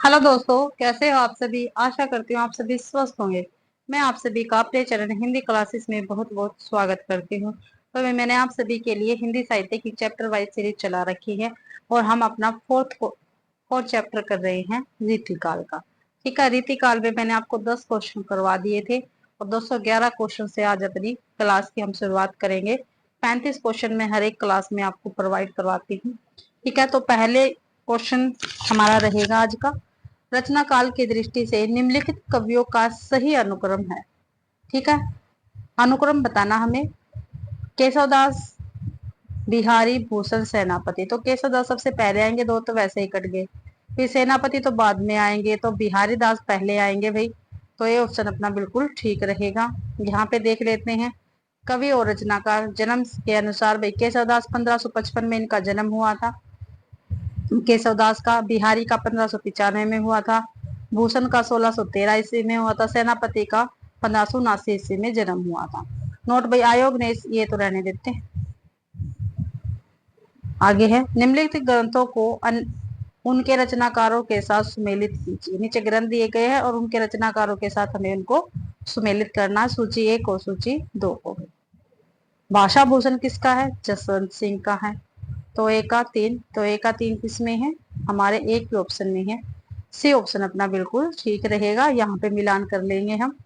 Hello दोस्तों, कैसे हो आप सभी। आशा करती हूँ आप सभी स्वस्थ होंगे। मैं आप सभी का अपने चरण हिंदी क्लासेस में बहुत बहुत स्वागत करती हूँ। तो मैंने आप सभी के लिए हिंदी साहित्य की चैप्टर वाइज सीरीज चला रखी है और हम अपना फोर्थ चैप्टर कर रहे हैं रीतिकाल का। ठीक है, रीतिकाल में मैंने आपको 10 क्वेश्चन करवा दिए थे और 211 क्वेश्चन से आज अपनी क्लास की हम शुरुआत करेंगे। 35 क्वेश्चन में हर एक क्लास में आपको प्रोवाइड करवाती हूँ। ठीक है, तो पहले क्वेश्चन हमारा रहेगा आज का। रचना काल की दृष्टि से निम्नलिखित कवियों का सही अनुक्रम है। ठीक है, अनुक्रम बताना हमें। केशवदास, बिहारी, भूषण, सेनापति। तो केशवदास सबसे पहले आएंगे, दो तो वैसे ही कट गए। फिर सेनापति तो बाद में आएंगे, तो बिहारी दास पहले आएंगे भाई। तो ये ऑप्शन अपना बिल्कुल ठीक रहेगा। यहाँ पे देख लेते हैं कवि और रचनाकार जन्म के अनुसार। भाई केशवदास 1555 में इनका जन्म हुआ था, केशवदास का। बिहारी का 1595 में हुआ था। भूषण का 1613 ईस्वी में हुआ था। सेनापति का 1579 ईस्वी में जन्म हुआ था। नोट भाई, आयोग ने ये तो रहने देते हैं। आगे है, निम्नलिखित ग्रंथों को उनके रचनाकारों के साथ सुमेलित कीजिए। नीचे ग्रंथ दिए गए हैं और उनके रचनाकारों के साथ हमें उनको सुमेलित करना। सूची 1 और सूची 2 को। भाषा भूषण किसका है? जसवंत सिंह का है। तो ए का 3, तो ए का 3 किस में है? हमारे एक के ऑप्शन में है। सी ऑप्शन अपना बिल्कुल ठीक रहेगा। यहाँ पे मिलान कर लेंगे हम।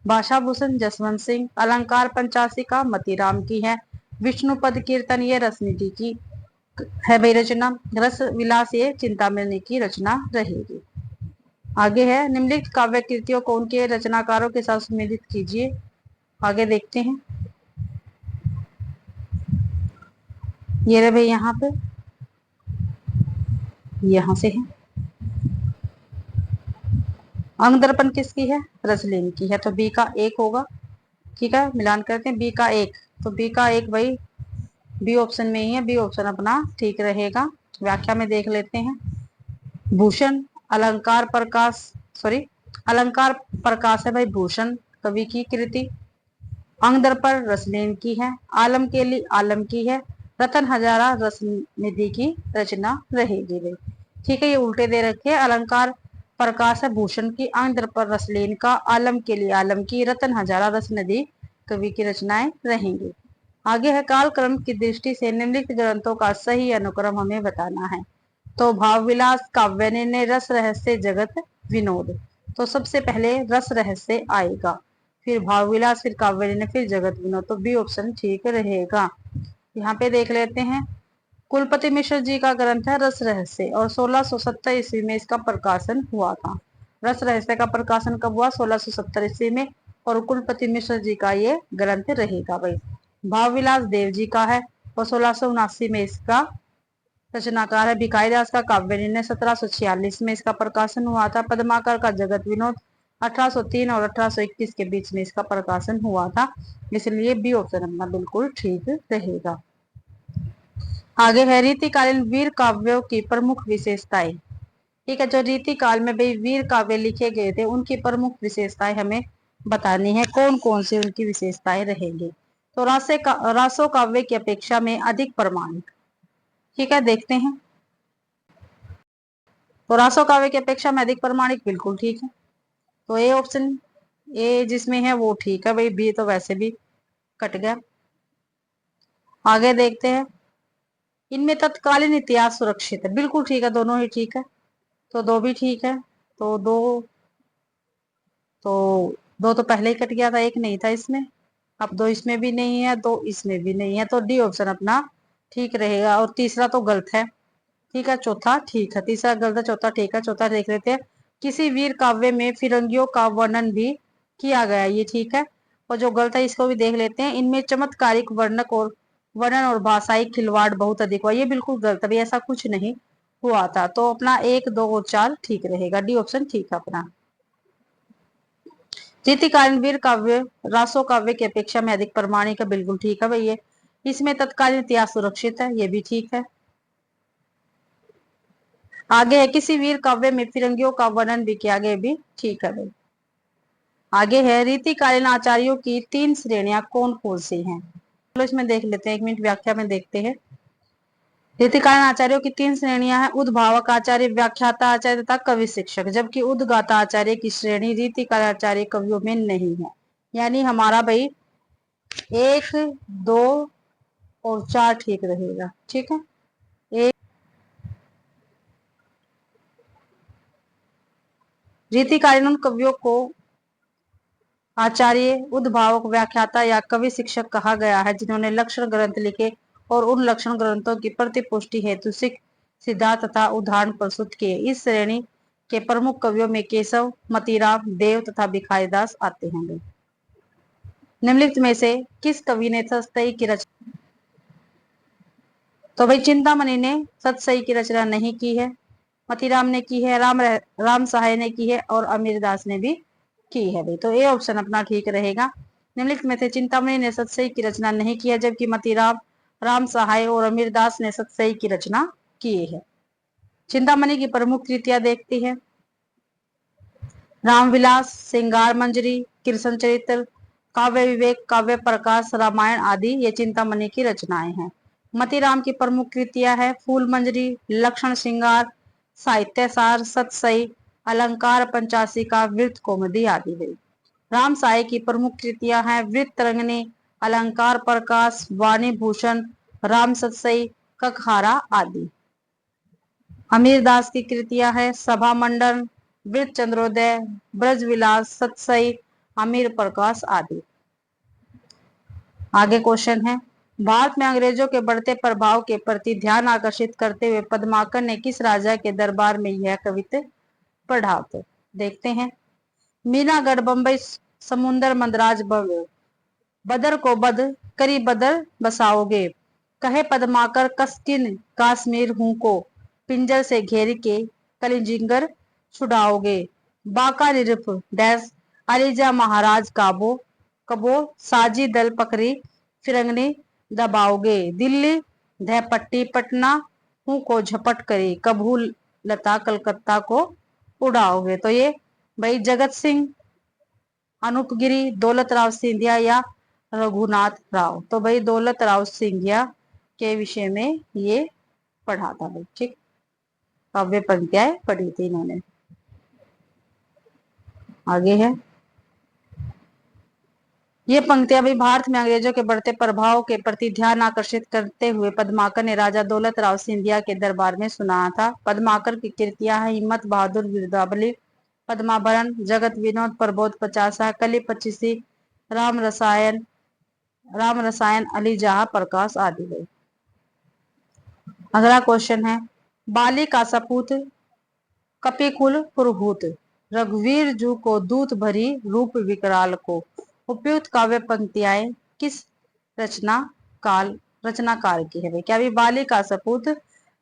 भाषा भूषण जसवंत सिंह। अलंकार पंचाशिका मतीराम की है। विष्णुपद कीर्तन ये रसनिधि की है भाई रचना। रस विलास ये चिंतामणि की रचना रहेगी। आगे है, निम्नलिखित काव्य कृतियों को उनके रचनाकारों के साथ सुमेलित कीजिए। आगे देखते हैं। ये रहे भाई, यहाँ पे यहाँ से है। अंग दर्पण किसकी है? रसलेन की है। तो बी का 1 होगा। ठीक है, मिलान करते हैं। बी का 1, तो बी का 1 भाई बी ऑप्शन में ही है। बी ऑप्शन अपना ठीक रहेगा। व्याख्या में देख लेते हैं। भूषण अलंकार प्रकाश, सॉरी, अलंकार प्रकाश है भाई भूषण कवि की कृति। अंग दर्पण रसलेन की है। आलम के लिए आलम की है। रतन हजारा रसनिधि की रचना रहेगी भाई। ठीक है, ये उल्टे दे रखे। अलंकार प्रकाश है भूषण की, अंग दर्पण रसलेन का, आलम के लिए आलम की, रतन हजारा रसनिधि कवि की रचनाएं रहेंगी। आगे है, कालक्रम की दृष्टि से निम्नलिखित ग्रंथों का सही अनुक्रम हमें बताना है। तो भाव विलास, काव्य निर्णय, रस रहस्य, जगत विनोद। तो सबसे पहले रस रहस्य आएगा, फिर भाव विलास, फिर काव्य निर्णय, फिर जगत विनोद। तो बी ऑप्शन ठीक रहेगा। यहाँ पे देख लेते हैं। कुलपति मिश्र जी का ग्रंथ है रस रहस्य और 1670 ईस्वी में इसका प्रकाशन हुआ था। रस रहस्य का प्रकाशन कब हुआ? 1670 ईस्वी में। और कुलपति मिश्र जी का ये ग्रंथ रहेगा भाई। भाव विलास देव जी का है और 1679 में इसका रचनाकार है। भिखारी दास का काव्य निर्णय 1746 में इसका प्रकाशन हुआ था। पद्माकर का जगत विनोद 1803 और 1821 के बीच में इसका प्रकाशन हुआ था। इसलिए बी ऑप्शन अपना बिल्कुल ठीक रहेगा। आगे है, रीतिकालीन वीर काव्यों की प्रमुख विशेषताएं। ठीक है, जो रीति काल में भाई वीर काव्य लिखे गए थे उनकी प्रमुख विशेषताएं हमें बतानी है। कौन कौन सी उनकी विशेषताएं रहेंगी? तो रासो काव्य की अपेक्षा में अधिक प्रमाणिक। ठीक है, देखते हैं। तो रासो काव्य की अपेक्षा में अधिक प्रमाणिक बिल्कुल ठीक है। तो ए ऑप्शन, ए जिसमें है वो ठीक है भाई। बी तो वैसे भी कट गया। आगे देखते हैं। इनमें तत्कालीन इतिहास सुरक्षित है, बिल्कुल ठीक है, दोनों ही ठीक है। तो दो भी ठीक है। तो दो, तो दो तो पहले ही कट गया था, एक नहीं था इसमें। अब दो इसमें भी नहीं है, दो इसमें भी नहीं है। तो डी ऑप्शन अपना ठीक रहेगा। और तीसरा तो गलत है। ठीक है, चौथा ठीक है। तीसरा गलत है, चौथा ठीक है। चौथा देख लेते हैं। किसी वीर काव्य में फिरंगियों का वर्णन भी किया गया, ये ठीक है। और जो गलत है इसको भी देख लेते हैं। इनमें चमत्कारिक वर्णन और भाषाई खिलवाड़ बहुत अधिक हुआ, ये बिल्कुल गलत है, ऐसा कुछ नहीं हुआ था। तो अपना 1, 2 और 4 ठीक रहेगा। डी ऑप्शन ठीक है अपना। रीतिकालीन वीर काव्य रासो काव्य की अपेक्षा में अधिक प्रमाणिक है, बिल्कुल ठीक है भैया। इसमें तत्कालीन इतिहास सुरक्षित है, ये भी ठीक है। आगे है, किसी वीर काव्य में फिरंगियों का वर्णन भी किया गया, भी ठीक है भाई। आगे है, रीतिकालीन आचार्यों की 3 श्रेणियां कौन कौन सी हैं? चलो इसमें देख लेते हैं, 1 मिनट व्याख्या में देखते हैं। रीतिकालीन आचार्यों की 3 श्रेणियां हैं, उद्भावक आचार्य, व्याख्याता आचार्य तथा कवि शिक्षक, जबकि उद्गाता आचार्य की श्रेणी रीतिकालीन आचार्य कवियों में नहीं है। यानी हमारा भाई 1, 2 और 4 ठीक रहेगा। ठीक है, एक रीतिकालीन उन कवियों को आचार्य, उद्भावक, व्याख्याता या कवि शिक्षक कहा गया है जिन्होंने लक्षण ग्रंथ लिखे और उन लक्षण ग्रंथों की प्रतिपुष्टि हेतु सिद्धांत तथा उदाहरण प्रस्तुत किए। इस श्रेणी के प्रमुख कवियों में केशव, मतीराम, देव तथा भिखारीदास आते हैं। निम्नलिखित में से किस कवि ने सतसई की रचना? तो भाई चिंतामणि ने सतसई की रचना नहीं की है, मतीराम ने की है, राम सहाय ने की है और अमीरदास ने भी की है भाई। तो ये ऑप्शन अपना ठीक रहेगा। निम्नलिखित में से चिंतामणि ने सतसई की रचना नहीं की है, जबकि मतीराम, राम सहाय और अमीरदास ने सतसई की रचना की है। चिंतामणि की प्रमुख कृतियां देखती है, रामविलास, श्रृंगार मंजरी, कृष्ण चरित्र, काव्य विवेक, काव्य प्रकाश, रामायण आदि ये चिंतामणि की रचनाएं हैं। मतीराम की प्रमुख कृतियां है फूल मंजरी, लक्षण श्रृंगार, साहित्य सार, सतसई, अलंकार पंचाशिका, वृत्त कौमुदी आदि है। राम साय की प्रमुख कृतियां हैं वृत्त तरंगिणी, अलंकार प्रकाश, वाणी भूषण, राम सतसई, ककहारा आदि। अमीरदास की कृतियां है सभा मंडन, वृत्त चंद्रोदय, ब्रज विलास, सतसई, अमीर प्रकाश आदि। आगे क्वेश्चन है, भारत में अंग्रेजों के बढ़ते प्रभाव के प्रति ध्यान आकर्षित करते हुए पद्माकर ने किस राजा के दरबार में यह कविता पढ़ा? तो देखते हैं, मीनागढ़ बंबई समुंदर मंदराज बदर को बद करी बदर बसाओगे, कहे पद्माकर कस्किन काश्मीर हूं को, पिंजर से घेर के कलिजिंगर छुड़ाओगे, बाका निरफ डैश अलीजा महाराज काबो कबो, साजी दल पकड़ी फिरंगनी दबाओगे, दिल्ली धैपट्टी पटना हूं को झपट करी, कभू लता कलकत्ता को उड़ाओगे। तो ये भाई जगत सिंह, अनूपगिरी, दौलत राव सिंधिया या रघुनाथ राव? तो भाई दौलत राव सिंधिया के विषय में ये पढ़ा था भाई। ठीक, काव्य पंक्तियां पढ़ी थी इन्होंने। आगे है, ये पंक्तियां भी भारत में अंग्रेजों के बढ़ते प्रभाव के प्रति ध्यान आकर्षित करते हुए पद्माकर ने राजा दौलत राव सिंधिया के दरबार में सुनाया था। पद्माकर की कृतियां हैं हिम्मत बहादुर, वीरदावली, पद्माभरण, जगत विनोद, प्रबोध पचासा, कली पच्चीसी, राम रसायन, अली जहा प्रकाश आदि है। अगला क्वेश्चन है, बाली का सपूत कपिकुल पुरहूत, रघुवीर जू को दूत भरी रूप विकराल को, उपयुक्त काव्य पंक्तियां किस रचनाकार की है? क्या भी बाली का सपूत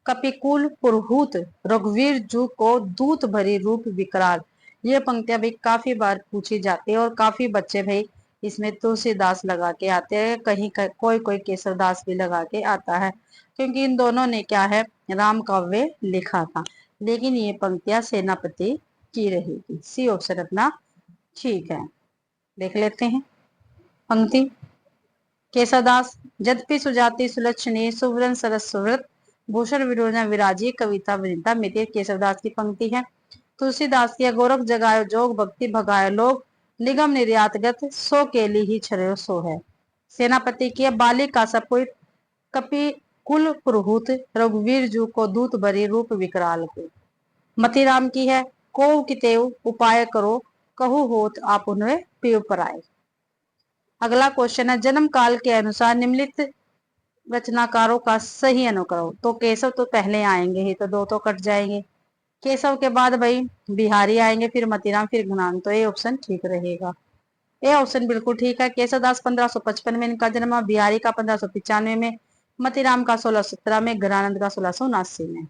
कपिकुल पुरहूत, रघुवीर जू को दूत भरी रूप विकराल, ये पंक्तियां भी काफी बार पूछी जाती है और काफी बच्चे भाई इसमें तुलसीदास लगा के आते हैं, कहीं कोई कोई केसरदास भी लगा के आता है, क्योंकि इन दोनों ने क्या है राम काव्य लिखा था। लेकिन ये पंक्तियां सेनापति की रहेगी। सी ऑप्शन अपना ठीक है। देख लेते हैं पंक्ति, केसरदास, यद्यपि सुजाति सुलक्षणी, सुवर्ण सरस सुव्रत, भूषण विरोजना विराजी, कविता वनिता मितिर। केसरदास की पंक्ति है, तुलसीदास की गोरख जगायो जोग, भक्ति भगायो लोग, निगम निर्यातगत, सो केली ही छरो सो है। सेनापति की बाली का सपूत कपि कुल पुरहूत, रघुवीर जू को दूत भरी रूप विकराल को। मतीराम की है, को कितेव उपाय करो, कहू होत आप उन्हें पीव पराए। अगला क्वेश्चन है, जन्म काल के अनुसार निम्नलिखित रचनाकारों का सही अनुक्रम। तो केशव तो पहले आएंगे ही, तो 2 तो कट जाएंगे। केशव के बाद भाई बिहारी आएंगे, फिर मतीराम, फिर घनान। तो ये ऑप्शन ठीक रहेगा। ये ऑप्शन बिल्कुल ठीक है। केशवदास 1555 में इनका जन्म, बिहारी का 1595 में, मतीराम का 1617 में, घनानंद का 1679 में।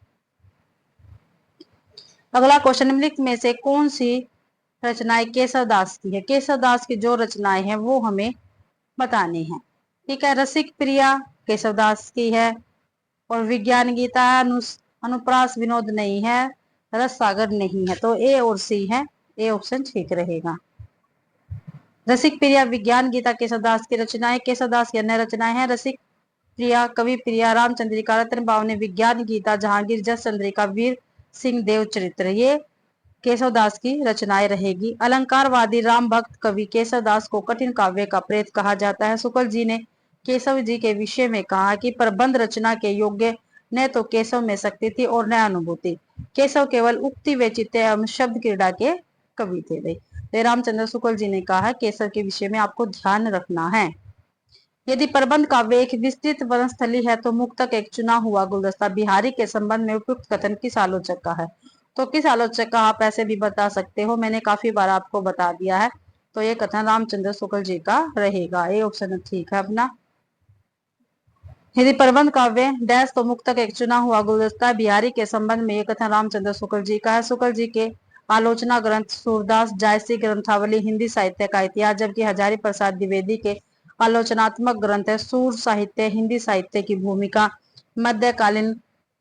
अगला क्वेश्चन, निम्नलिखित में से कौन सी रचनाएं केशवदास की है? केशवदास की जो रचनाएं हैं वो हमें बतानी है। ठीक है, रसिक प्रिया केशवदास की है, और विज्ञान गीता अनुप्रास विनोद नहीं है, रस सागर नहीं है। तो ए और सी है, ए ऑप्शन ठीक रहेगा। रसिक प्रिया, विज्ञान गीता केशवदास की रचनाएं, केशवदास की अन्य रचनाएं हैं रसिक प्रिया, कवि प्रिया, रामचंद्रिका, रत्न बावनी, विज्ञान गीता, जहांगीर, जस चंद्रिका, वीर सिंह देव चरित्र, ये केशवदास की रचनाएं रहेगी। अलंकारवादी राम भक्त कवि केशवदास को कठिन काव्य का प्रेत कहा जाता है। शुक्ल जी ने केशव जी के विषय में कहा कि प्रबंध रचना के योग्य न तो केशव में शक्ति थी और न अनुभूति। केशव केवल उक्ति व चित्त एवं शब्द क्रीड़ा के कवि थे। भाई रामचंद्र शुक्ल जी ने कहा है केशव के विषय में आपको ध्यान रखना है। यदि प्रबंध काव्य एक विस्तृत वनस्थली है तो मुक्तक एक चुना हुआ गुलदस्ता। बिहारी के संबंध में उपयुक्त कथन किस आलोचक का है? तो किस आलोचक का आप ऐसे भी बता सकते हो, मैंने काफी बार आपको बता दिया है। तो ये कथन रामचंद्र शुक्ल जी का रहेगा, ये ऑप्शन ठीक है अपना। यदि प्रबंध काव्य डैश तो मुक्तक एक चुना हुआ गुलदस्ता। बिहारी के संबंध में ये कथन रामचंद्र शुक्ल जी का है। शुक्ल जी के आलोचना ग्रंथ सूरदास, जायसी ग्रंथावली, हिंदी साहित्य का इतिहास, जबकि हजारी प्रसाद द्विवेदी के आलोचनात्मक ग्रंथ है सूर साहित्य, हिंदी साहित्य की भूमिका, मध्यकालीन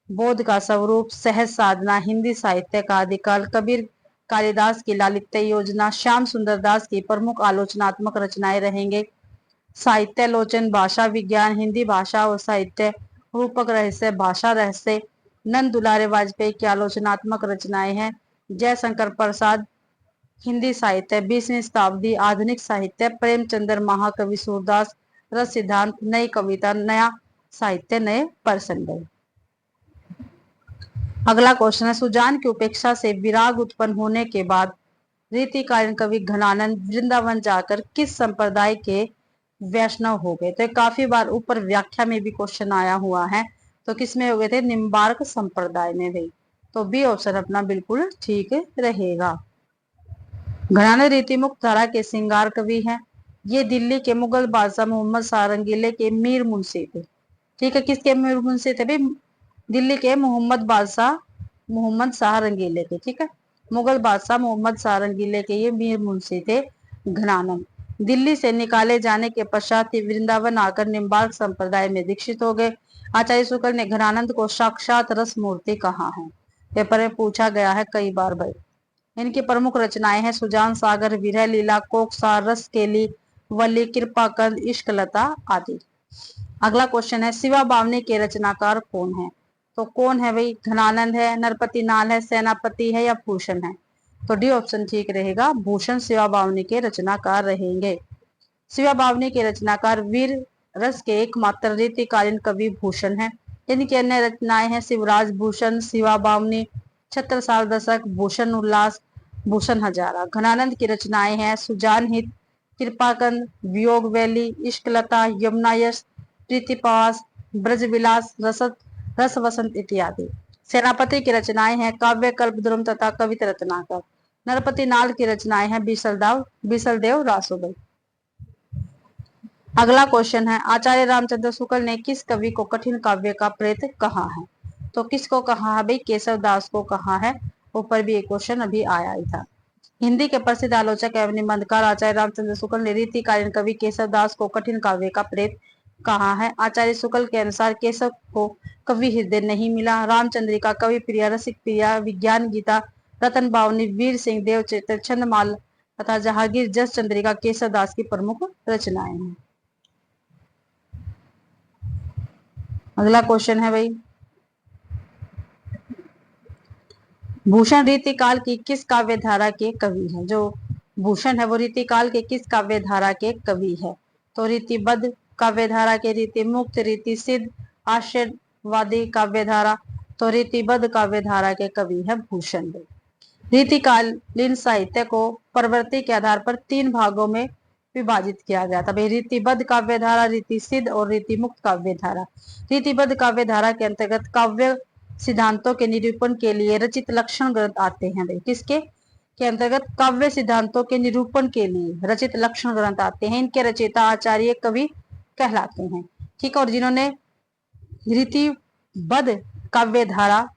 बोध का स्वरूप, सहज साधना, हिंदी साहित्य का आदिकाल, कबीर कालिदास की लालित्य योजना, श्याम सुंदर दास की प्रमुख आलोचनात्मक रचनाएं रहेंगे। साहित्यालोचन, भाषा विज्ञान, हिंदी भाषा और साहित्य, रूपक रहस्य, भाषा रहस्य, नंद दुलारे वाजपेयी की आलोचनात्मक रचनाएं हैं। जयशंकर प्रसाद, हिंदी साहित्य, 20वीं शताब्दी, आधुनिक साहित्य, प्रेमचंद्र, महाकवि सूरदास, रस सिद्धांत, नई कविता, नया साहित्य, नए प्रसंग। अगला क्वेश्चन है, सुजान की उपेक्षा से विराग उत्पन्न होने के बाद रीतिकालीन कवि घनानंद वृंदावन जाकर किस संप्रदाय के वैष्णव हो गए? तो काफी बार ऊपर व्याख्या में भी क्वेश्चन आया हुआ है। तो किस में हो गए थे? निम्बार्क संप्रदाय में भाई। तो बी ऑप्शन अपना बिल्कुल ठीक रहेगा। घराने रीति मुक्त धारा के श्रृंगार कवि हैं। ये दिल्ली के मुगल बादशाह मोहम्मद शाह रंगीले के मीर मुंशी थे। ठीक है, किसके मीर मुंशी थे भाई? दिल्ली के मोहम्मद शाह रंगीले के। ठीक है, मुगल बादशाह मोहम्मद शाह रंगीले के ये मीर मुंशी थे घनानंद। दिल्ली से निकाले जाने के पश्चात ही वृंदावन आकर निम्बार्क संप्रदाय में दीक्षित हो गए। आचार्य शुक्ल ने घनानंद को साक्षात रस मूर्ति कहा है। पेपर में पूछा गया है कई बार भाई। इनकी प्रमुख रचनाएं हैं सुजान सागर, विरह लीला, कोकसार, रस केली, वली, कृपाकंद, इश्कलता आदि। अगला क्वेश्चन है, शिवा बावनी के रचनाकार कौन है? तो कौन है भाई? घनानंद है, नरपति नाल है, सेनापति है या भूषण है? तो डी ऑप्शन ठीक रहेगा, भूषण शिवा बावनी के रचनाकार रहेंगे। शिवा बावनी के रचनाकार वीर रस के एकमात्र रीतिकालीन कवि भूषण है। इनकी अन्य रचनाएं हैं शिवराज भूषण, शिवा बावनी, छत्रसाल दशक, भूषण उल्लास, भूषण हजारा। घनानंद की रचनाएं हैं सुजान हित, कृपाकंद, वियोग वैली, इश्कलता, यमुना यश, प्रीतिपास, ब्रजविलास, रस वसंत इत्यादि। सेनापति की रचनाएं हैं काव्य कल्प ध्रुव तथा कवित रत्नाकर। नरपति नाल की रचनाएं हैं बीसल देव रासोबई। अगला क्वेश्चन है, आचार्य रामचंद्र शुक्ल ने किस कवि को कठिन काव्य का प्रेत कहा है? तो किसको कहा है भाई? केशव दास को कहा है। ऊपर भी एक क्वेश्चन अभी आया ही था। हिंदी के प्रसिद्ध आलोचक एवं निबंधकार आचार्य रामचंद्र शुक्ल ने रीतिकालीन कवि केशव दास को कठिन काव्य का प्रेत कहा है। आचार्य शुक्ल के अनुसार केशव को कवि हृदय नहीं मिला। रामचंद्रिका, कवि प्रिया, रसिक प्रिया, विज्ञान गीता, रतन बावनी, वीर सिंह देव चरित्र, छंदमाल तथा जहांगीर, जस चंद्रिका केशव दास की प्रमुख रचनाएं हैं। अगला क्वेश्चन है भाई, भूषण रीतिकाल की किस काव्य धारा के कवि है? जो भूषण है वो रीतिकाल के किस काव्य धारा के कवि है? तो रीतिबद्ध काव्य धारा के, रीति मुक्त, रीति सिद्ध, आश्चर्यवादी काव्य धारा। तो रीतिबद्ध काव्य धारा के कवि है भूषण। रीतिकालीन साहित्य को प्रवृत्ति के आधार पर 3 भागों में विभाजित किया गया था भाई, रीतिबद्ध काव्य धारा, रीति सिद्ध और रीति मुक्त काव्य धारा। रीतिबद्ध काव्य धारा के अंतर्गत काव्य सिद्धांतों के निरूपण के लिए रचित लक्षण ग्रंथ आते हैं भाई। किसके के अंतर्गत? काव्य सिद्धांतों के निरूपण के लिए रचित लक्षण ग्रंथ आते हैं। इनके रचयिता आचार्य कवि कहलाते हैं। ठीक है, और जिन्होंने रीतिबद्ध काव्य धारा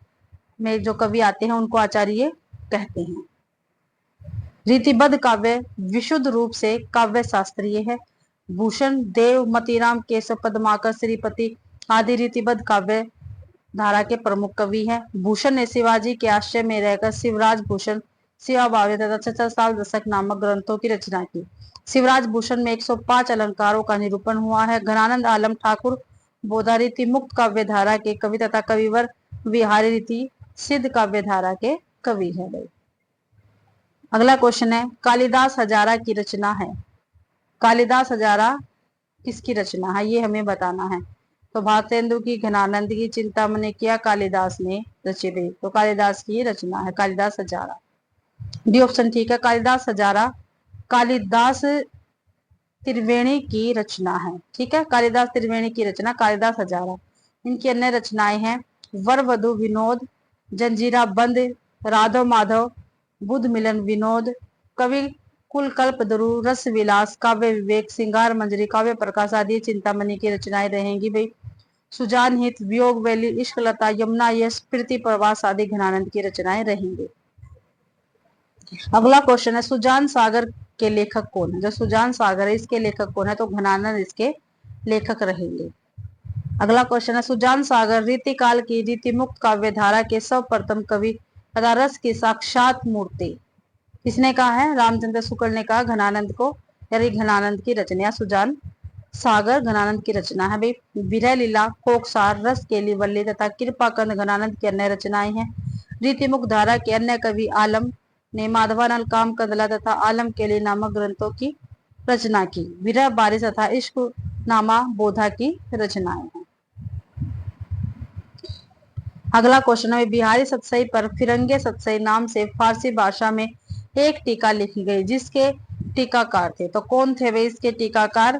में जो कवि आते हैं उनको आचार्य कहते हैं। रीतिबद्ध काव्य विशुद्ध रूप से काव्य शास्त्रीय है। भूषण, देव, मतीराम, केशव, पद्माकर, श्रीपति आदि रीतिबद्ध काव्य धारा के प्रमुख कवि हैं। भूषण ने शिवाजी के आश्रय में रहकर शिवराज भूषण, शिवा बावली तथा छत्रसाल दशक नामक ग्रंथों की रचना की। शिवराज भूषण में 105 अलंकारों का निरूपण हुआ है। घनानंद आलम ठाकुर बोधा रीति मुक्त काव्य धारा के कवि तथा कविवर विहारी रीति सिद्ध काव्य धारा के कवि है भाई। अगला क्वेश्चन है कालिदास हजारा की रचना है। कालिदास हजारा किसकी रचना है ये हमें बताना है। तो भारतेंदु की, घनानंद की, चिंतामणि की, कालिदास ने रची गई। तो कालिदास की रचना है कालिदास हजारा। डी ऑप्शन ठीक है। कालिदास हजारा कालिदास त्रिवेणी की रचना है। ठीक है, कालिदास त्रिवेणी की रचना कालिदास हजारा। इनकी अन्य रचनाएं हैं वर वधु विनोद, जंजीरा बंद, राधव माधव, बुद्ध मिलन विनोद, कवि कुल कल्प दरु, रस विलास, काव्य विवेक, सिंगार मंजरी, काव्य प्रकाश आदि चिंतामणि की रचनाएं रहेंगी भाई। सुजान हित, वियोग वैली, इश्क लता, यमुना यश, प्रीति प्रवास आदि घनानंद की रचनाएं रहेंगी। अगला क्वेश्चन है सुजान सागर के लेखक कौन है। जो सुजान सागर है इसके लेखक कौन है। तो घनानंद इसके लेखक रहेंगे। अगला क्वेश्चन है सुजान सागर रीति काल की रीति मुक्त काव्य धारा के सर्वप्रथम कवि तथा रस की साक्षात मूर्ति। किसने कहा है। रामचंद्र शुक्ल ने कहा घनानंद को, यानी घनानंद की रचना सुजान सागर घनानंद की रचना है भाई। विरह लीला, कोकसार, रस केली वल्ली तथा कृपाकंद घनानंद की अन्य रचनाएं हैं। रीति मुक्त धारा के अन्य कवि आलम ने माधवानल, काम कंदला तथा आलम केली नामक ग्रंथों की रचना की। विरह बारिश तथा इश्क नामा बोधा की रचनाएं हैं। अगला क्वेश्चन है बिहारी सतसई पर फिरंगे सतसई नाम से फारसी भाषा में एक टीका लिखी गई जिसके टीकाकार थे। तो कौन थे वे इसके टीकाकार।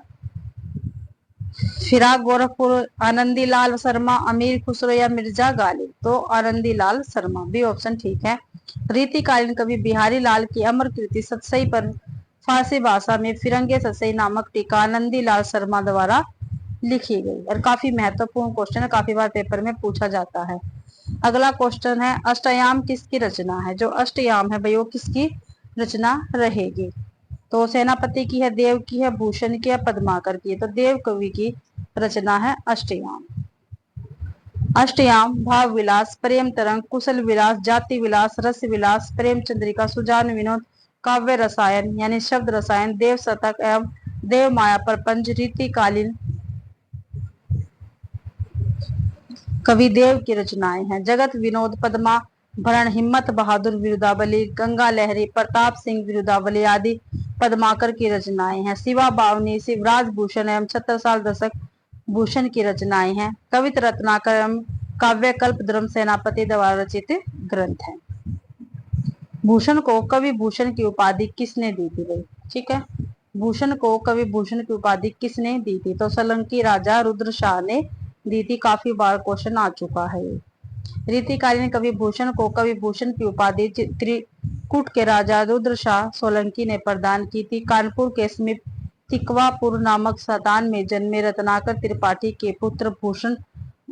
फिराक गोरखपुर, आनंदी लाल शर्मा, अमीर खुसरो या मिर्जा गालिब। तो आनंदी लाल शर्मा बी ऑप्शन ठीक है। रीतिकालीन कवि बिहारी लाल की अमर कृति सतसई पर फारसी भाषा में फिरंगे सतसई नामक टीका आनंदी लाल शर्मा द्वारा लिखी गई। और काफी महत्वपूर्ण क्वेश्चन है, काफी बार पेपर में पूछा जाता है। अगला क्वेश्चन है अष्टयाम किसकी रचना है। जो अष्टयाम है भाई वो किसकी रचना रहेगी। तो सेनापति की है, देव की है, भूषण की है, पद्माकर की है। तो देव कवि की रचना है अष्टयाम। अष्टयाम भाव विलास, प्रेम तरंग, कुशल विलास, जाति विलास, रस विलास, प्रेम चंद्रिका, सुजान विनोद, काव्य रसायन यानी शब्द रसायन, देव शतक एवं देव माया प्रपंच रीतिकालीन कवि देव की रचनाएं हैं। जगत विनोद, पद्मा भरण, हिम्मत बहादुर विरुदावली, गंगा लहरी, प्रताप सिंह विरुदावली आदि पद्माकर की रचनाएं हैं। शिवा बावनी, शिवराज भूषण एवं छत्रसाल दशक भूषण की रचनाएं हैं। कवित रत्नाकर एवं काव्य कल्प धर्म सेनापति द्वारा रचित ग्रंथ है। भूषण को कवि भूषण की उपाधि किसने दी थी भाई। ठीक है, भूषण को कवि भूषण की उपाधि किसने दी थी। तो सोलंकी राजा रुद्र शाह ने दी थी। काफी बार क्वेश्चन आ चुका है। रीतिकालीन कवि भूषण को कवि भूषण की उपाधि त्रिकुट के राजा रुद्र शाह सोलंकी ने प्रदान की थी। कानपुर के समीप तिकवापुर नामक स्थान में जन्मे रत्नाकर त्रिपाठी के पुत्र भूषण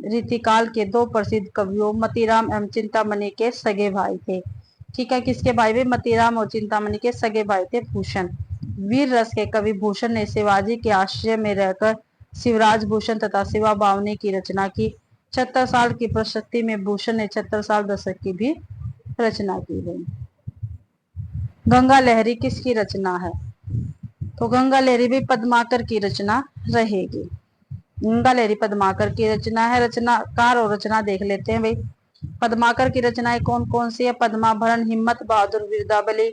रीतिकाल के दो प्रसिद्ध कवियों मतीराम एवं चिंतामणि के सगे भाई थे। ठीक है, किसके भाई वे। मतीराम और चिंतामणि के सगे भाई थे भूषण। वीर रस के कवि भूषण ने शिवाजी के आश्रय में रहकर शिवराज भूषण तथा शिवा बावनी की रचना की। छत्रसाल की प्रशस्ति में भूषण ने छत्रसाल दशक की भी रचना की गई। गंगा लहरी किसकी रचना है। तो गंगा लहरी भी पद्माकर की रचना रहेगी। गंगा लहरी पद्माकर की रचना है। रचनाकार और रचना देख लेते हैं भाई। पद्माकर की रचनाएं कौन कौन सी है। पद्मा भरण, हिम्मत बहादुर विरुदावली,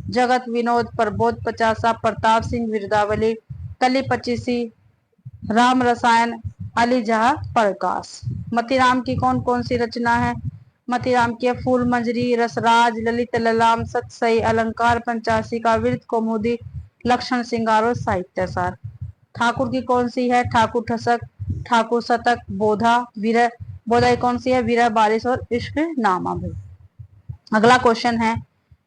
जगत विनोद, प्रबोध पचासा, प्रताप सिंह विरुदावली, कली पचीसी, राम रसायन, अली जहा प्रकाश। मतीराम की कौन कौन सी रचना है। मतीराम की फूल मंजरी, रसराज, ललित ललाम, सतसई, अलंकार पंचासी का, वृत कौमुदी, लक्षण सिंगार और साहित्य सार। ठाकुर की कौन सी है। ठाकुर ठसक, ठाकुर शतक, बोधा, विरह। बोधा कौन सी है। विरह बारिश और इश्क नामा भी। अगला क्वेश्चन है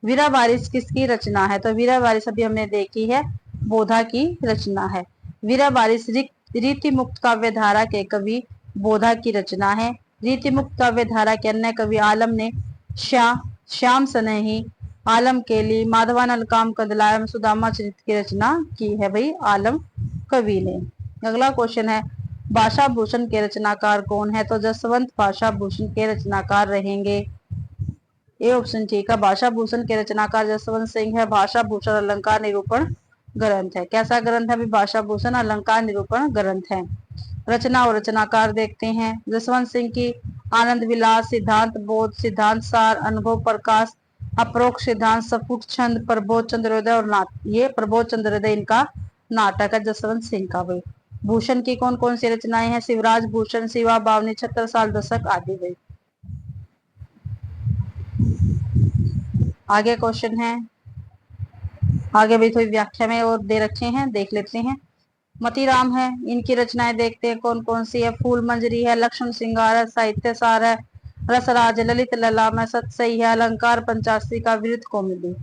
विरह बारिश किसकी रचना है। तो विरह बारिश अभी हमने देखी है, बोधा की रचना है। विरह बारिश रीति मुक्त काव्य धारा के कवि बोधा की रचना है। रीति मुक्त काव्य धारा के अन्य कवि आलम ने श्याम सनेही, आलम केली, माधवानल, काम कंदला एवं सुदामा चरित की रचना की है भाई आलम कवि ने। अगला क्वेश्चन है भाषा भूषण के रचनाकार कौन है। तो जसवंत भाषा भूषण के रचनाकार रहेंगे। ए ऑप्शन ठीक है। भाषा भूषण के रचनाकार जसवंत सिंह है। भाषा भूषण अलंकार निरूपण ग्रंथ है। कैसा ग्रंथ है। भाषा भूषण अलंकार निरूपण ग्रंथ है। रचना और रचनाकार देखते हैं। जसवंत सिंह की आनंद विलास, सिद्धांत बोध, सिद्धांत सार, अनुभव प्रकाश, अप्रोक्ष सिद्धांत, सपुट छंद, प्रबोध चंद्रोदय और ये प्रबोध चंद्रोदय इनका नाटक है जसवंत सिंह का। भाई भूषण की कौन कौन सी रचनाएं हैं? शिवराज भूषण, शिवा बावनी, 76 साल दशक आदि। भाई आगे क्वेश्चन है, आगे भी थोड़ी व्याख्या में और दे रखे हैं, देख लेते हैं। मतीराम है, इनकी रचनाएं देखते हैं कौन कौन सी है। फूल मंजरी है, लक्ष्मण श्रृंगार है, साहित्य सार है, रसराज, ललित ललाम है, सतसई है, अलंकार पंचाशी का विरुद्ध कौमुदी,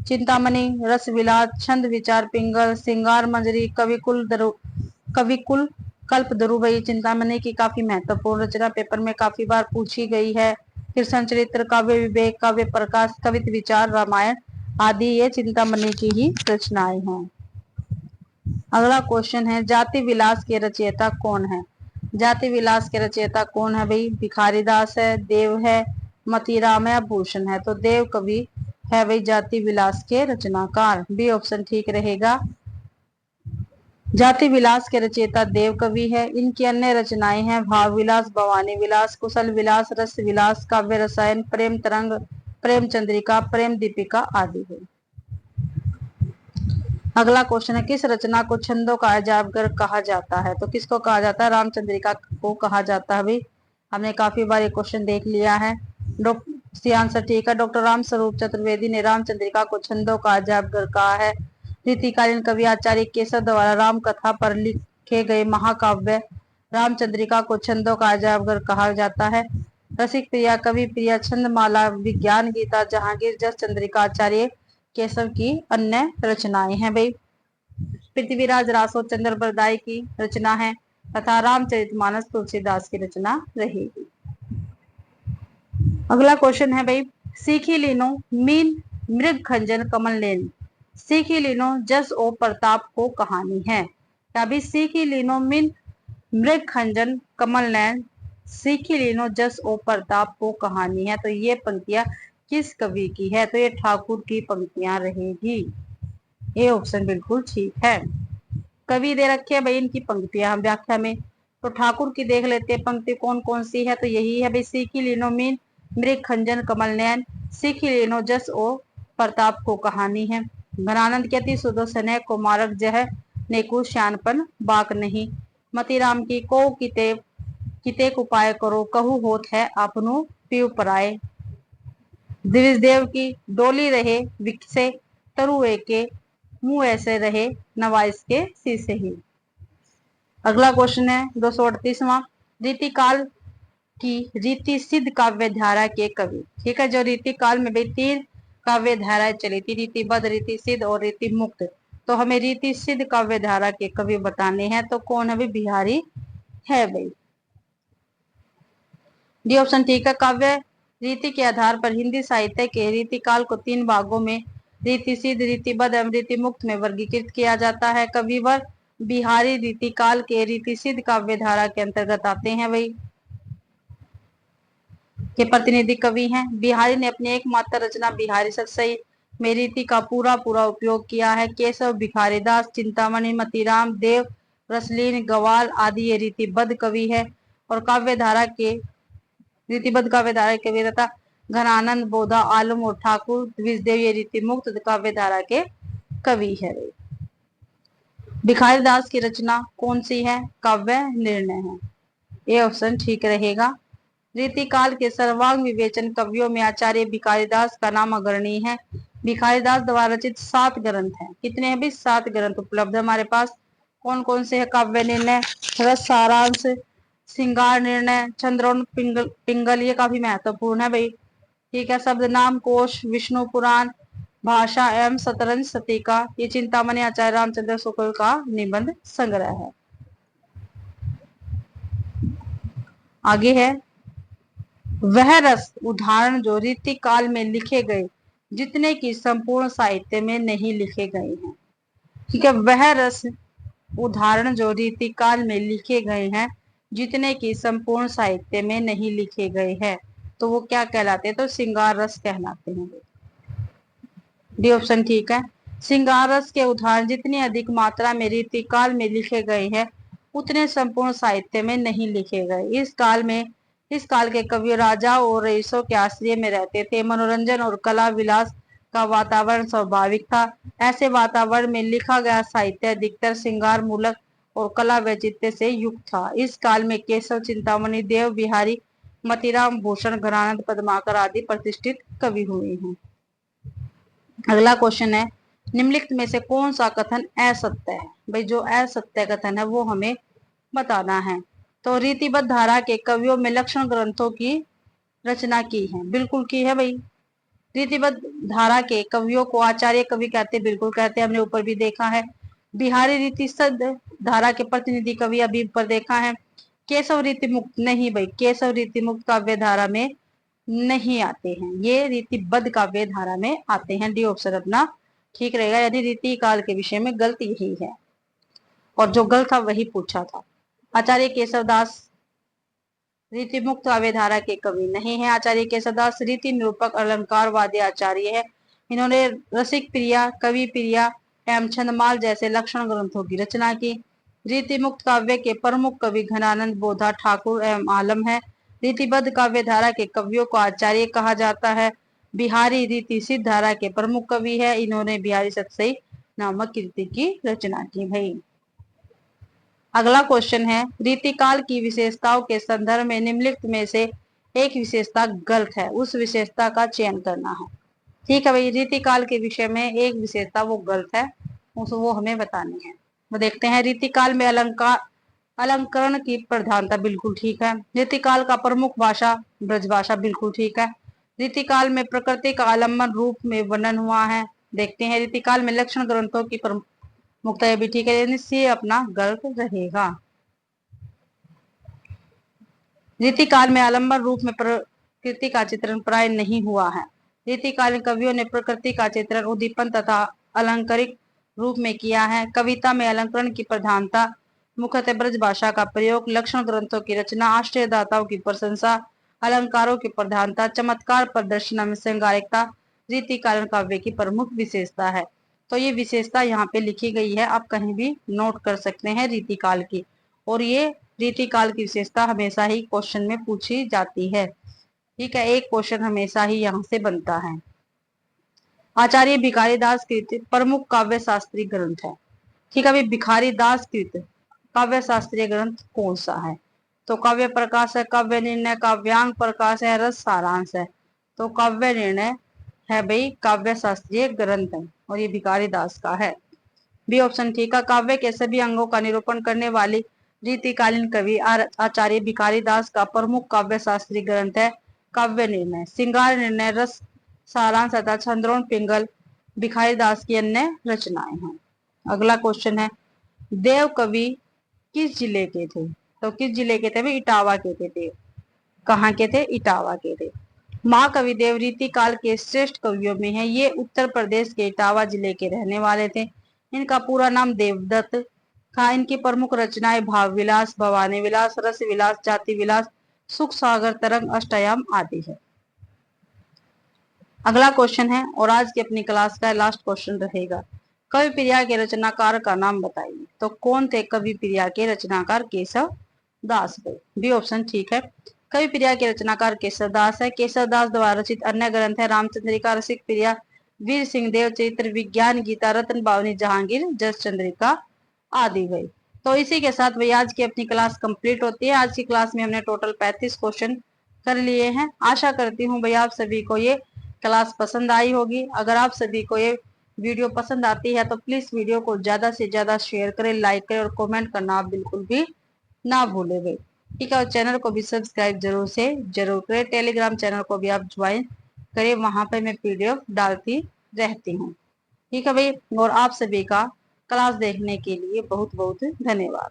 चिंतामणि, रस विलास, छंद विचार पिंगल, सिंगार मंजरी, कविकुल कल्प दरुबई। चिंतामणि की काफी महत्वपूर्ण रचना, पेपर में काफी बार पूछी गई है। कृष्ण चरित्र, काव्य विवेक, काव्य प्रकाश, कवित विचार, रामायण आदि ये चिंतामणि की ही रचनाएं हैं। अगला क्वेश्चन है, जाति विलास के रचयिता कौन है? जाति विलास के रचयिता कौन है? भाई भिखारीदास है, देव है, मतीराम है, भूषण है। तो देव कवि है भाई जाति विलास के रचनाकार। बी ऑप्शन ठीक रहेगा। जाति विलास के रचयिता देव कवि है। इनकी अन्य रचनाएं हैं भाव विलास, भवानी विलास, कुशल विलास, रस विलास, काव्य रसायन, प्रेम तरंग, प्रेम चंद्रिका, प्रेम दीपिका आदि है। अगला क्वेश्चन है, किस रचना को छंदों का अजायबघर कहा जाता है? तो किसको कहा जाता है? रामचंद्रिका को कहा जाता है। भाई हमने काफी बार ये क्वेश्चन देख लिया है। सी आंसर ठीक है। डॉक्टर राम स्वरूप चतुर्वेदी ने रामचंद्रिका को छंदों का अजायबघर कहा है। रीतिकालीन कवि आचार्य केसर द्वारा राम कथा पर लिखे गए महाकाव्य रामचंद्रिका को छंदों का अजायबघर कहा जाता है। रसिक प्रिया, कवि प्रिया, छंदमाला, विज्ञान गीता, जहांगीर, जस चंद्रिका आचार्य केशव की अन्य रचनाएं हैं। भाई पृथ्वीराज रासो चंद्र बरदाई की रचना है तथा रामचरितमानस तुलसीदास की रचना रहेगी। अगला क्वेश्चन है भाई, सीखी लीनो मीन मृग खंजन कमल लेन, सीखी लीनो जस ओ प्रताप को कहानी है। क्या भी सीखी लीनो मीन मृग खंजन कमल नैन, सीखी लीनो जस ओ प्रताप को कहानी है। तो ये पंक्तियां किस कवि की है? तो ये ठाकुर की पंक्तियां रहेगी। ये ऑप्शन बिल्कुल ठीक है। कवि दे रखे हैं भाई इनकी पंक्तियां हम व्याख्या में, तो ठाकुर की देख लेते हैं पंक्ति कौन कौन सी है। तो यही है भाई, सीखी लीनो मीन मृग खंजन कमल नयन, सीखी लीनो जस ओ प्रताप को कहानी है। घनानंद के अति सुदर्शन है, को मारक जह नेकु श्यानपन बाक नहीं। मतीराम की को किते उपाय करो, कहू होत है आपनु पीव पराए। द्विजदेव की डोली रहे विकसे तरुए के, मुंह ऐसे रहे नवाइस के शीशे ही। अगला क्वेश्चन है 238वां, रीतिकाल की रीति सिद्ध काव्य धारा के कवि। ठीक है, जो रीति काल में भाई 3 काव्य धाराएं चली थी, रीतिबद्ध, रीति सिद्ध और रीति मुक्त। तो हमें रीति सिद्ध काव्य धारा के कवि बताने हैं। तो कौन है भाई? बिहारी है भाई। डी ऑप्शन ठीक है। काव्य रीति के आधार पर हिंदी साहित्य के रीति काल को 3 भागों में रीति सिद्ध, रीतिबद्ध एवं रीति मुक्त में वर्गीकृत किया जाता है। कविवर बिहारी रीति काल के रीति सिद्ध काव्य धारा के अंतर्गत आते हैं। भाई के प्रतिनिधि कवि हैं। बिहारी ने अपनी एकमात्र रचना बिहारी सतसई में रीति का पूरा उपयोग किया है। केशव, भिखारीदास, चिंतामणि, मतीराम, देव, रसलीन, गवाल आदि ये रीतिबद्ध कवि है। और काव्य धारा के रीतिबद्ध काव्य धारा के कवि तथा घनानंद, बोधा, आलम और ठाकुर द्विजदेव ये रीति मुक्त काव्य धारा के कवि है। भिखारीदास की रचना कौन सी है? काव्य निर्णय है। ये ऑप्शन ठीक रहेगा। रीतिकाल के सर्वांग विवेचन कवियों में आचार्य भिखारीदास का नाम अग्रणी है। भिखारीदास द्वारा रचित 7 ग्रंथ हैं। कितने हैं भी? 7 ग्रंथ उपलब्ध है हमारे पास। कौन कौन से है? काव्य निर्णय, रस सारांश, श्रृंगार निर्णय, चंद्रोन पिंगल ये काफी महत्वपूर्ण है भाई। ठीक है, शब्द नाम कोश, विष्णु पुराण, भाषा एवं शतरंज सतिका, ये चिंतामणि आचार्य रामचंद्र शुक्ल का निबंध संग्रह है। आगे है, वह रस उदाहरण जो रीति काल में लिखे गए जितने की संपूर्ण साहित्य में नहीं लिखे गए हैं। ठीक है, वह रस उदाहरण जो रीति काल में लिखे गए हैं जितने की संपूर्ण साहित्य में नहीं लिखे गए हैं, तो वो क्या कहलाते हैं? तो श्रृंगार रस कहलाते हैं। डी ऑप्शन ठीक है। श्रृंगार रस के उदाहरण जितनी अधिक मात्रा में रीति काल में लिखे गए हैं उतने संपूर्ण साहित्य में नहीं लिखे गए। इस काल के कवि राजा और रईसों के आश्रय में रहते थे। मनोरंजन और कला विलास का वातावरण स्वाभाविक था। ऐसे वातावरण में लिखा गया साहित्य अधिकतर श्रृंगार मूलक और कला वैचित्र्य से युक्त था। इस काल में केशव चिंतामणि, देव बिहारी, मतीराम भूषण, घनानंद पद्माकर आदि प्रतिष्ठित कवि हुए हैं। अगला क्वेश्चन है, निम्नलिखित में से कौन सा कथन असत्य है? भाई जो असत्य कथन है वो हमें बताना है। तो रीतिबद्ध धारा के कवियों में लक्षण ग्रंथों की रचना की है। बिल्कुल की है भाई। रीतिबद्ध धारा के कवियों को आचार्य कवि कहते, बिल्कुल कहते, हमने ऊपर भी देखा है। बिहारी रीतिबद्ध धारा के प्रतिनिधि कवि अभी ऊपर देखा है। केशव रीति मुक्त नहीं भाई, केशव रीति मुक्त काव्य धारा में नहीं आते हैं, ये रीतिबद्ध काव्य धारा में आते हैं। डी ऑप्शन अपना ठीक रहेगा, यदि रीति काल के विषय में गलत यही है और जो गलत था वही पूछा था। आचार्य केशवदास रीति मुक्त काव्य धारा के कवि नहीं है। आचार्य केशवदास रीति निरूपक अलंकारवादी आचार्य है। इन्होंने रसिक प्रिया, कवि प्रिया एवं छंदमाल जैसे लक्षण ग्रंथों की रचना की। रीति मुक्त काव्य के प्रमुख कवि घनानंद, बोधा, ठाकुर एवं आलम है। रीतिबद्ध काव्य धारा के कवियों को आचार्य कहा जाता है। बिहारी रीति सिद्ध धारा के प्रमुख कवि है। इन्होंने बिहारी सतसई नामक कृति की रचना की। भाई अगला क्वेश्चन है, रीतिकाल की विशेषताओं के संदर्भ में निम्नलिखित में से एक विशेषता गलत है, उस विशेषता का चयन करना है। ठीक है भाई, रीतिकाल के विषय में एक विशेषता वो गलत है, वो हमें बतानी है। वो देखते हैं। रीतिकाल में अलंकरण की प्रधानता, बिल्कुल ठीक है। रीतिकाल का प्रमुख भाषा ब्रजभाषा, बिल्कुल ठीक है। रीतिकाल में प्रकृति का आलम्बन रूप में वर्णन हुआ है। देखते हैं। रीतिकाल में लक्षण ग्रंथों की मुक्ता भी ठीक है, इससे अपना गलत रहेगा। रीतिकाल में आलम्बन रूप में प्रकृति का चित्रण प्राय नहीं हुआ है। रीतिकालीन कवियों ने प्रकृति का चित्रण उद्दीपन तथा अलंकारिक रूप में किया है। कविता में अलंकरण की प्रधानता, मुख्यतः ब्रज भाषा का प्रयोग, लक्षण ग्रंथों की रचना, आश्चर्यदाताओं की प्रशंसा, अलंकारों की प्रधानता, चमत्कार प्रदर्शन में श्रृंगारिकता रीतिकालीन काव्य की प्रमुख विशेषता है। तो ये विशेषता यहाँ पे लिखी गई है, आप कहीं भी नोट कर सकते हैं रीतिकाल की। और ये रीतिकाल की विशेषता हमेशा ही क्वेश्चन में पूछी जाती है। ठीक है, एक क्वेश्चन हमेशा ही यहाँ से बनता है। आचार्य भिखारी दास कृत प्रमुख काव्य शास्त्रीय ग्रंथ है। ठीक है, भिखारी दास कृत काव्य शास्त्रीय ग्रंथ कौन सा है? तो काव्य प्रकाश है, काव्य निर्णय, काव्यांग प्रकाश है, रस सारांश है। तो काव्य निर्णय है भाई, काव्य शास्त्रीय ग्रंथ है और ये भिखारी दास का है। बी ऑप्शन ठीक है। काव्य के सभी अंगों का निरूपण करने वाली रीतिकालीन कवि आचार्य भिखारी दास का प्रमुख काव्य शास्त्रीय ग्रंथ है काव्य निर्णय। श्रृंगार निर्णय, रस सारांश तथा छंद्रोण पिंगल भिखारी दास की अन्य रचनाएं हैं। अगला क्वेश्चन है, देव कवि किस जिले के थे? तो किस जिले के थे भाई? इटावा के थे देव। कहाँ के थे? इटावा के थे। महाकवि देव रीतिकाल के श्रेष्ठ कवियों में है। ये उत्तर प्रदेश के इटावा जिले के रहने वाले थे। इनका पूरा नाम देवदत्त था। इनकी प्रमुख रचनाएं भाव विलास, भवानी विलास, रस विलास, जाति विलास, सुख सागर तरंग, अष्टयाम आदि है। अगला क्वेश्चन है और आज की अपनी क्लास का लास्ट क्वेश्चन रहेगा, कवि प्रिया के रचनाकार का नाम बताइए। तो कौन थे कवि प्रिया के रचनाकार? केशव दास। बी ऑप्शन ठीक है। कवि प्रिया के रचनाकार केशव दास है। केशव दास द्वारा रचित अन्य ग्रंथ है रामचंद्रिका, रसिक प्रिया, वीर सिंह देव चरित्र, विज्ञान गीता, रत्न बावनी, जहांगीर, जस चंद्रिका आदि। भाई तो इसी के साथ भाई आज की अपनी क्लास कंप्लीट होती है। आज की क्लास में हमने टोटल 35 क्वेश्चन कर लिए हैं। आशा करती हूँ भाई आप सभी को ये क्लास पसंद आई होगी। अगर आप सभी को ये वीडियो पसंद आती है तो प्लीज वीडियो को ज्यादा से ज्यादा शेयर करें, लाइक करें और कमेंट करना आप बिल्कुल भी ना भूले भाई। ठीक है, और चैनल को भी सब्सक्राइब जरूर से जरूर करें। टेलीग्राम चैनल को भी आप ज्वाइन करें, वहां पे मैं पीडीएफ डालती रहती हूँ। ठीक है भाई, और आप सभी का क्लास देखने के लिए बहुत बहुत धन्यवाद।